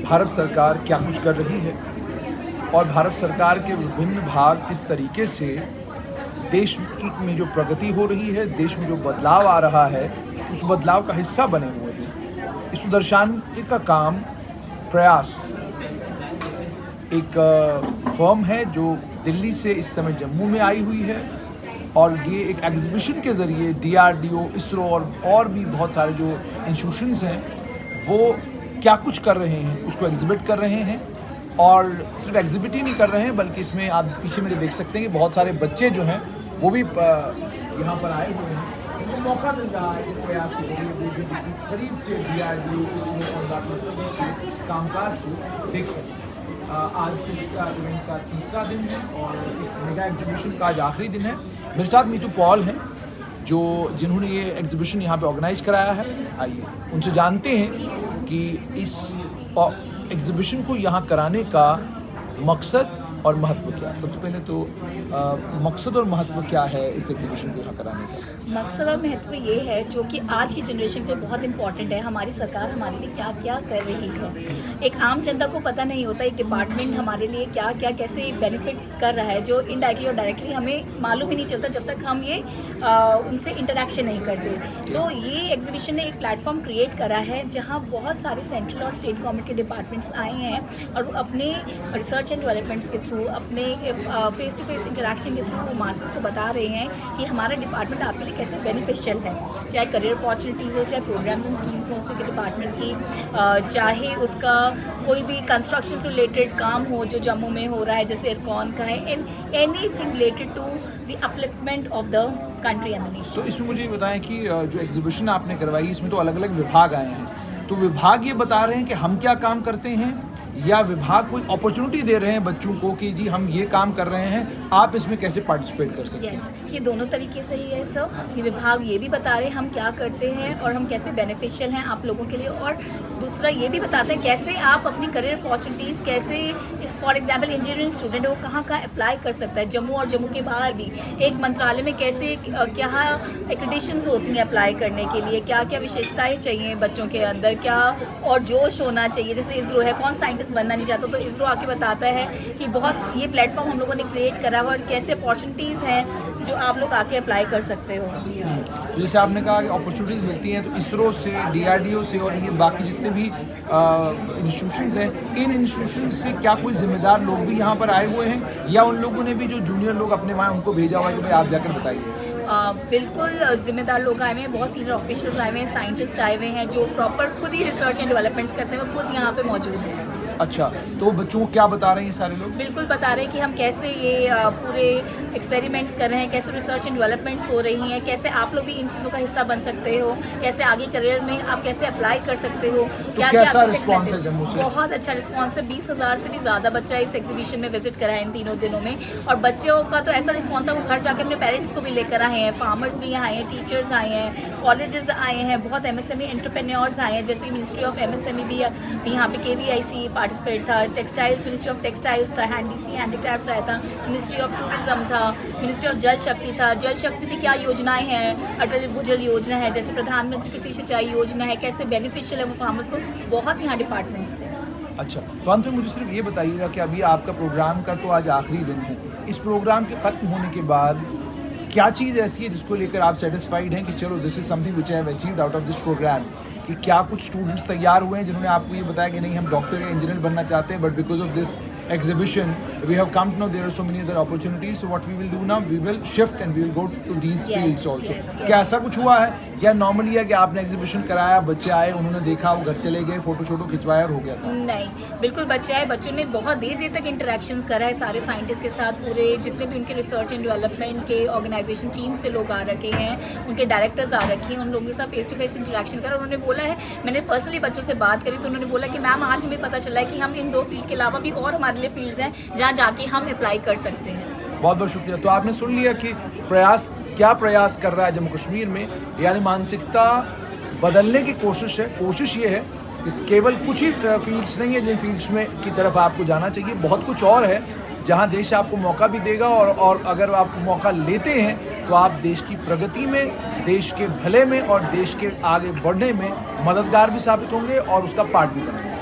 भारत सरकार क्या कुछ कर रही है और भारत सरकार के विभिन्न भाग किस तरीके से देश में जो प्रगति हो रही है, देश में जो बदलाव आ रहा है, उस बदलाव का हिस्सा बने हुए हैं। इसको दर्शाने का काम प्रयास एक फर्म है जो दिल्ली से इस समय जम्मू में आई हुई है और ये एक एग्जीबिशन के ज़रिए DRDO, इसरो और भी बहुत सारे जो इंस्टीट्यूशंस हैं वो क्या कुछ कर रहे हैं उसको एग्जिबिट कर रहे हैं। और सिर्फ एग्जिबिट ही नहीं कर रहे हैं बल्कि इसमें आप पीछे मेरे देख सकते हैं कि बहुत सारे बच्चे जो हैं वो भी यहाँ पर आए हुए हैं। उनको मौका मिल रहा है कि प्रयास के जरिए करीब से DRDO, इसरो और बाकी कामकाज को देख सकें। आज इसका इवेंट का तीसरा दिन है और इस मेगा एग्जीबिशन का आज आखिरी दिन है। मेरे साथ मीतू पॉल हैं जिन्होंने ये एग्जीबिशन यहाँ पे ऑर्गेनाइज कराया है। आइए उनसे जानते हैं कि इस एग्जीबिशन को यहाँ कराने का मकसद और महत्व क्या है। सबसे पहले तो मकसद और महत्व क्या है इस एग्जीबिशन को यहाँ कराने का? मकसद और महत्व ये है जो कि आज की जनरेशन के लिए बहुत इंपॉर्टेंट है। हमारी सरकार हमारे लिए क्या क्या कर रही है, एक आम जनता को पता नहीं होता एक डिपार्टमेंट हमारे लिए क्या क्या कैसे बेनिफिट कर रहा है, जो इनडायरेक्टली और डायरेक्टली हमें मालूम ही नहीं चलता जब तक हम ये उनसे इंटरेक्शन नहीं करते। तो ये एग्जीबिशन ने एक प्लेटफॉर्म क्रिएट करा है जहाँ बहुत सारे सेंट्रल और स्टेट गवर्नमेंट के डिपार्टमेंट्स आए हैं और वो अपने रिसर्च एंड डेवलपमेंट्स के थ्रू, अपने फेस टू फेस इंटरेक्शन के थ्रू वो मासेस को बता रहे हैं कि हमारा डिपार्टमेंट आपके लिए कैसे बेनिफिशियल है। चाहे करियर अपॉर्चुनिटीज़ हो, चाहे प्रोग्राम्स एंड स्कीम्स हो उसके डिपार्टमेंट की, चाहे उसका कोई भी कंस्ट्रक्शन से रिलेटेड काम हो जो जम्मू में हो रहा है जैसे इरकॉन का है, and anything related to the upliftment of the country and the nation. तो इसमें मुझे ये बताएं कि जो एग्जीबिशन आपने करवाई इसमें तो अलग अलग विभाग आए हैं, तो विभाग ये बता रहे हैं कि हम क्या काम करते हैं या विभाग कोई अपॉर्चुनिटी दे रहे हैं बच्चों को कि जी हम ये काम कर रहे हैं, आप इसमें कैसे पार्टिसिपेट कर सकते हैं? Yes, ये दोनों तरीके से ही है सर। ये विभाग ये भी बता रहे हैं हम क्या करते हैं और हम कैसे बेनिफिशियल हैं आप लोगों के लिए, और दूसरा ये भी बताते हैं कैसे आप अपनी करियर अपॉर्चुनिटीज़ कैसे, इस फॉर एग्जांपल इंजीनियरिंग स्टूडेंट है वो कहाँ कहाँ अप्लाई कर सकता है जम्मू और जम्मू के बाहर भी, एक मंत्रालय में कैसे क्या एक्रेडिशंस होती हैं अप्लाई करने के लिए, क्या क्या विशेषताएँ चाहिए बच्चों के अंदर, क्या और जोश होना चाहिए। जैसे इसरो है, कौन साइंटिस्ट बनना नहीं चाहता तो इसरो आके बताता है कि बहुत ये प्लेटफॉर्म हम लोगों ने क्रिएट करा हुआ और कैसे अपॉर्चुनिटीज़ हैं जो आप लोग आके अप्लाई कर सकते हो। जैसे आपने कहा कि अपॉर्चुनिटीज़ मिलती हैं तो इसरो से, DRDO से और ये बाकी जितने भी इंस्टीट्यूशंस हैं, इन इंस्टीट्यूशंस से क्या कोई जिम्मेदार लोग भी यहाँ पर आए हुए हैं या उन लोगों ने भी जो जूनियर लोग अपने वहाँ उनको भेजा हुआ है कि भाई आप जाकर बताइए? बिल्कुल जिम्मेदार लोग आए हुए हैं, बहुत सीनियर ऑफिशियल्स आए हुए हैं, साइंटिस्ट आए हुए हैं जो प्रॉपर खुद ही रिसर्च एंड डेवलपमेंट्स करते हैं, वो खुद यहाँ पे मौजूद हैं। अच्छा, तो बच्चों को क्या बता रहे हैं सारे लोग? बिल्कुल बता रहे हैं कि हम कैसे ये पूरे एक्सपेरिमेंट्स कर रहे हैं, कैसे रिसर्च एंड डेवलपमेंट्स हो रही हैं, कैसे आप लोग भी इन चीज़ों का हिस्सा बन सकते हो, कैसे आगे करियर में आप कैसे अप्लाई कर सकते हो। तो कैसा रिस्पॉन्स है जम्मू से? बहुत अच्छा रिस्पॉन्स है। 20,000 से भी ज़्यादा बच्चा इस एग्जीबिशन में विजिट करा है इन तीनों दिनों में, और बच्चों का तो ऐसा रिस्पॉन्स था वो घर जाकर अपने पेरेंट्स को भी लेकर आए हैं, फार्मर्स भी यहाँ आए हैं, टीचर्स आए हैं, कॉलेजेस आए हैं, बहुत MSME एंटरप्रेन्योर्स आए हैं, जैसे मिनिस्ट्री ऑफ MSME भी यहाँ पे KVIC पार्टिसिपेट था, टेक्सटाइल्स, मिनिस्ट्री ऑफ टेक्सटाइल्स था, हैंडीक्राफ्ट्स आया था, मिनिस्ट्री ऑफ टूरिज्म था, मिनिस्ट्री ऑफ जल शक्ति था। जल शक्ति की क्या योजनाएं हैं, अटल भूजल योजना है, जैसे प्रधानमंत्री कृषि सिंचाई योजना है, कैसे बेनिफिशियल है वो फार्मर्स को, बहुत यहाँ डिपार्टमेंट्स थे। अच्छा, तो अंत में मुझे सिर्फ ये बताइएगा कि अभी आपका प्रोग्राम का तो आज आखिरी दिन है, इस प्रोग्राम के ख़त्म होने के बाद क्या चीज़ ऐसी है जिसको लेकर आप सेटिस्फाइड हैं कि चलो this is something which I have achieved out of this programme? कि क्या कुछ स्टूडेंट्स तैयार हुए हैं जिन्होंने आपको ये बताया कि नहीं हम डॉक्टर या इंजीनियर बनना चाहते हैं, but because of this exhibition we have come to know there are so many other opportunities, so what we will do now, we will shift and we will go to these fields also. क्या ऐसा कुछ हुआ है या normally है कि आपने exhibition कराया, बच्चे आए, उन्होंने देखा, वो घर चले गए, फोटो शोटो खिंचवाया और हो गया था? नहीं, बिल्कुल बच्चे आए, बच्चों ने बहुत देर तक इंटरेक्शंस करा है सारे साइंटिस्ट के साथ, पूरे जितने भी उनके रिसर्च एंड डेवलपमेंट के ऑर्गेनाइजेशन टीम से लोग आ रखे हैं, उनके डायरेक्टर्स आ रखे हैं, उन लोगों के साथ फेस टू फेस इंटरेक्शन करा। उन्होंने बोला है, मैंने पर्सनली बच्चों से बात करी तो उन्होंने बोला कि मैम आज हमें पता चला है कि हम इन 2 फील्ड के अलावा भी और हमारे लिए फील्ड्स हैं जहाँ जाके हम अप्लाई कर सकते हैं। बहुत बहुत शुक्रिया। तो आपने सुन लिया कि प्रयास कर रहा है जम्मू कश्मीर में, यानी मानसिकता बदलने की कोशिश है। कोशिश ये है कि केवल कुछ ही फील्ड्स नहीं है जिन फील्ड्स में की तरफ आपको जाना चाहिए, बहुत कुछ और है जहां देश आपको मौका भी देगा, और अगर आप मौका लेते हैं तो आप देश की प्रगति में, देश के भले में और देश के आगे बढ़ने में मददगार भी साबित होंगे और उसका पार्ट भी बनेंगे।